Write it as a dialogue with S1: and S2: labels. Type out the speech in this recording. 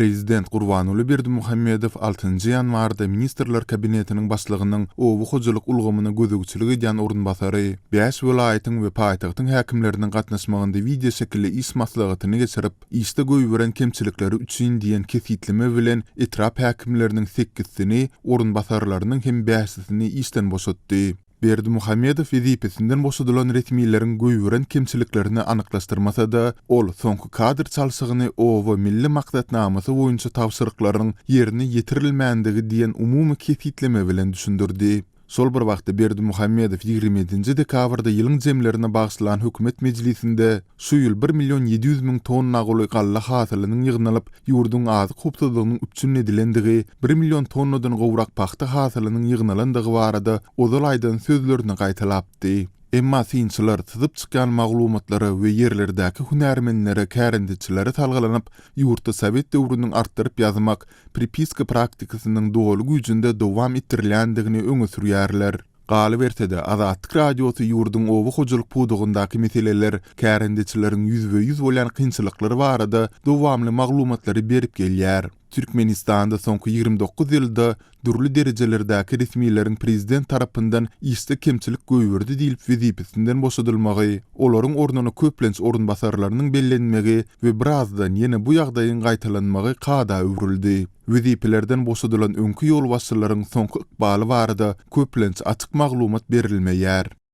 S1: Prezident Gurbanuly Berdimuhammedow 6-njy ýanwarda Ministrler Kabinetiniň başlygynyň owu hojuluk ulgamyny gözegçiligi edýän orunbasary 5 welaýatyň we paýtagtyň häkimleriniň gatnaşmagynda video şekilde iş maslahatyny geçirip, işde göýbüren kemçilikleri üçin diýen kesitleme bilen etrap häkimleriniň 8-sini, orunbasarlarynyň hem 5-sini işden boşatdy. Berdimuhammedow wezipesinden boşadylan resmiýetlerin göýbüren kemçiliklerini anyklaşdyrmasa da, ol soňky kadr çalşygyny owa milli maksatnamasy boýunça tawsyryklaryň ýerine ýetirilmänligi diýen umumy kesitleme bilen düşündirdi. Sol bir wagtda Berdimuhammedow 27 dekabrda ýylyň jemlerine bagşlanan hökümet mejlisinde şu ýyl 1.700.000 tonna goly galla hasylynyň ýygnalyp ýurdun azyk hupsadygynyň üçin edilendigi, 1 million tonnadan gowrak paxta hasylynyň ýygnalandygy barada ozal aýdan sözlerini gaýtalapdy. Emma synçylar tyzyp çykan maglumatlary we ýerlerdäki hünärmenlere, kärendiçilere talgalanyp, ýurtda Sowet döwrüniň artdyryp ýazmak pripiska praktikasynyň doly güýjünde dowam etdirilýändigini öňe sürýärler. Galy berse-de Azatlyk radiosy ýurdun owu hojuluk pudugundaky meseleler, kärendiçileriň ýüzbe-ýüz bolan kynçylyklary barada dowamly maglumatlary berip gelýär. Türkmenistanda soňky 29 ýylda durly derejelerdäki resmiýetlerin prezident tarapyndan işde kemçilik göýberdi diýip wezipesinden boşadylmagy, olaryň ornuny köplenç orunbasarlarynyň bellenmegi we birazdan ýene bu ýagdaýyň gaýtalanmagy kada öwrüldi. Wezipelerden boşadylan öňkü ýol başçylaryň soňky ykbaly barada köplenç açyk maglumat berilmeýär.